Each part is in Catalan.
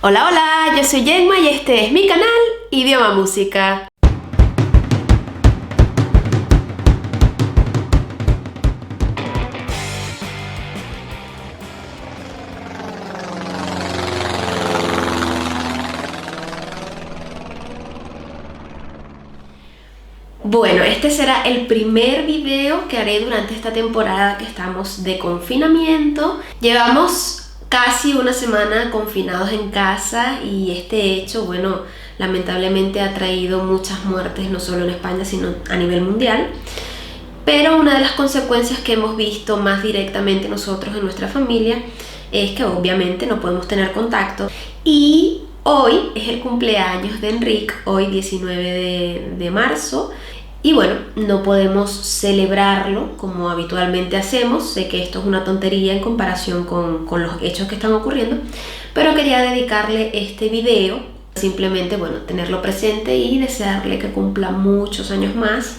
Hola, hola, yo soy Gemma y este es mi canal Idioma Música. Bueno, este será el primer video que haré durante esta temporada que estamos de confinamiento. Llevamos casi una semana confinados en casa y este hecho, bueno, lamentablemente ha traído muchas muertes, no solo en España, sino a nivel mundial. Pero una de las consecuencias que hemos visto más directamente nosotros en nuestra familia es que obviamente no podemos tener contacto. Y hoy es el cumpleaños de Enric, hoy 19 de marzo. Y bueno, no podemos celebrarlo como habitualmente hacemos. Sé que esto es una tontería en comparación con los hechos que están ocurriendo, pero quería dedicarle este video, simplemente, bueno, tenerlo presente y desearle que cumpla muchos años más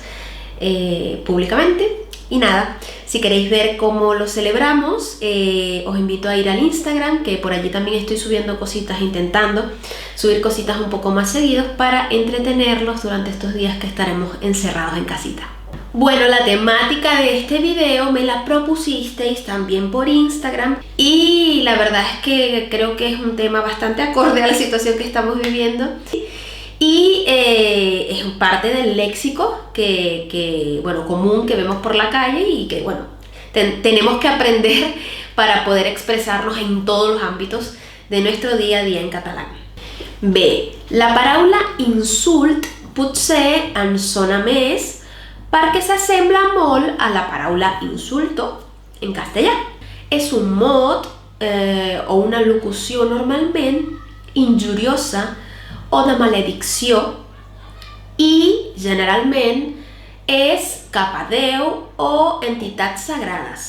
públicamente. Y nada, si queréis ver cómo lo celebramos, os invito a ir al Instagram, que por allí también estoy subiendo cositas, intentando subir cositas un poco más seguidos para entretenerlos durante estos días que estaremos encerrados en casita. Bueno, la temática de este video me la propusisteis también por Instagram y la verdad es que creo que es un tema bastante acorde a la situación que estamos viviendo. Y es parte del léxico bueno, común que vemos por la calle y que, bueno, tenemos que aprender para poder expresarnos en todos los ámbitos de nuestro día a día en catalán. Bé, la paraula insult potser ens sona més perquè s'assembla molt a la paraula insulto en castellà. És un mot o una locució normalment injuriosa o de maledicció i generalment és cap a Déu o entitats sagrades.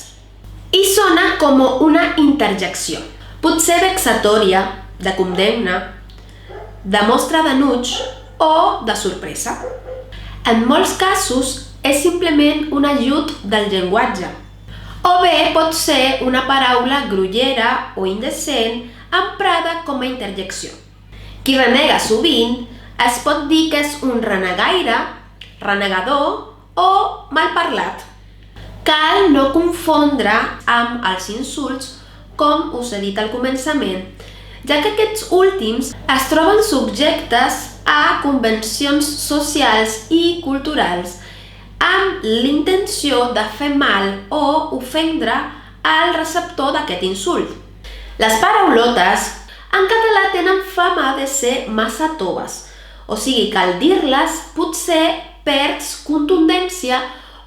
I sona com una interjecció, potser vexatòria, de condemna, de mostra d'enuig o de sorpresa. En molts casos és simplement un ajut del llenguatge, o bé pot ser una paraula grollera o indecent emprada com a interjecció. Qui renega sovint es pot dir que és un renegaire, renegador o malparlat. Cal no confondre amb els insults, com us he dit al començament, ja que aquests últims es troben subjectes a convencions socials i culturals amb l'intenció de fer mal o ofendre al receptor d'aquest insult. Les paraulotes en català tenen fama de ser massa toves, o sigui que al dir-les potser perds contundència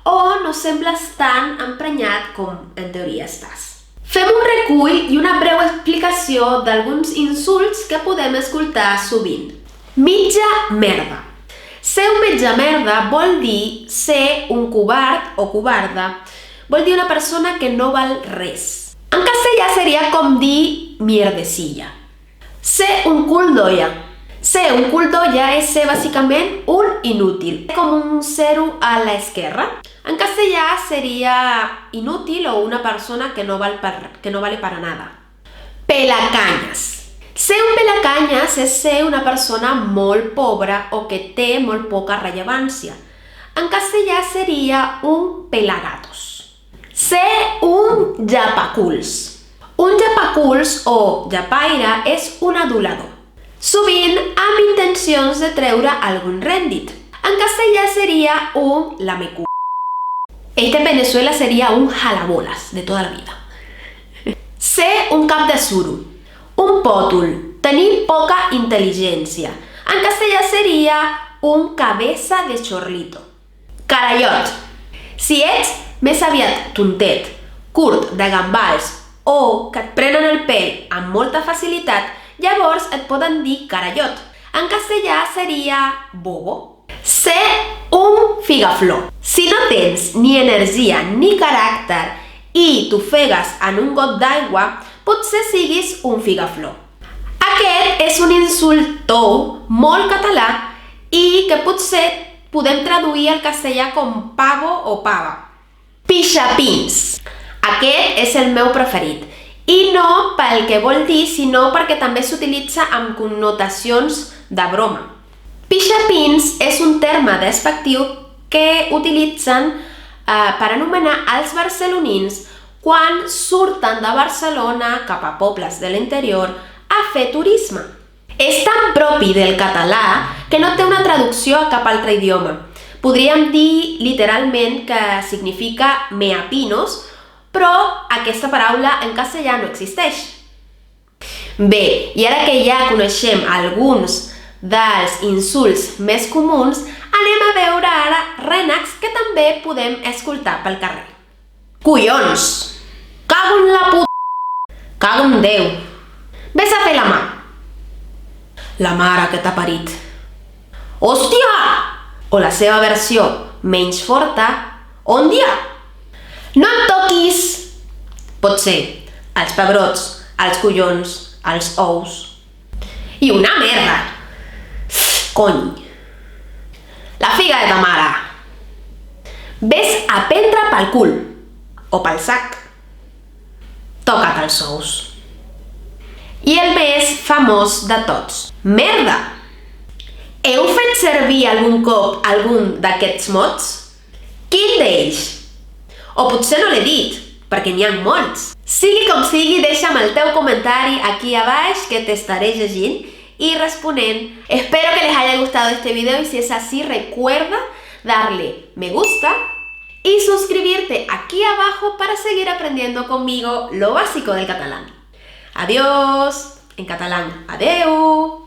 o no sembles tan emprenyat com en teoria estàs. Fem un recull i una breu explicació d'alguns insults que podem escoltar sovint. Mitja merda. Ser un mitja merda vol dir ser un covard o covarda, vol dir una persona que no val res. En castellà seria com dir mierdecilla. Ser un cul d'olla. Ser un cul d'olla és ser bàsicament un inútil, com un 0 a l'esquerra. En castellà seria inútil o una persona que no vale para nada. Pelacanyes. Ser un pelacanyes és ser una persona molt pobra o que té molt poca rellevància. En castellà seria un pelagatos. Ser un llapaculs. Un llapaculs o llapaire és un adulador, sovint amb intencions de treure algun rèndit. En castellà seria un lamecú. Este en Venezuela sería un jalabolas de toda la vida. Ser un cap de suro, un pòtol, tenir poca intel·ligència. En castellà seria un cabeza de chorlito. Carallot. Si ets més aviat tontet, curt, de gambals o que et prenen el pèl amb molta facilitat, llavors et poden dir carallot. En castellà seria bobo. Ser un figaflor. Si no tens ni energia ni caràcter i t'ofegues en un got d'aigua, potser siguis un figaflor. Aquest és un insult tou molt català i que potser podem traduir al castellà com pavo o pava. Pixapins. Aquest és el meu preferit I no pel que vol dir, sinó perquè també s'utilitza amb connotacions de broma. Pixapins és un terme despectiu que utilitzen per anomenar els barcelonins quan surten de Barcelona cap a pobles de l'interior a fer turisme. És tan propi del català que no té una traducció a cap altre idioma. Podríem dir literalment que significa meapinos, però aquesta paraula en castellà no existeix. Bé, i ara que ja coneixem alguns dels insults més comuns, anem a veure ara rènecs que també podem escoltar pel carrer. Collons! Cago en la puta! Cago en Déu! Ves a fer la mà! La mare que t'ha parit! Hòstia! O la seva versió menys forta, òndia! No em toquis! Pot ser els pebrots, els collons, els ous. I una merda! Cony! La figa de ta mare! Ves a prendre pel cul o pel sac. Toca't els ous. I el més famós de tots. Merda! Heu fet servir algun cop algun d'aquests mots? Quin d'ells? O potser no l'he dit, perquè n'hi ha molts. Sigui com sigui, deixa'm el teu comentari aquí a baix que t'estaré llegint y responden. Espero que les haya gustado este video y si es así recuerda darle me gusta y suscribirte aquí abajo para seguir aprendiendo conmigo lo básico del catalán. Adiós, en catalán, adeu.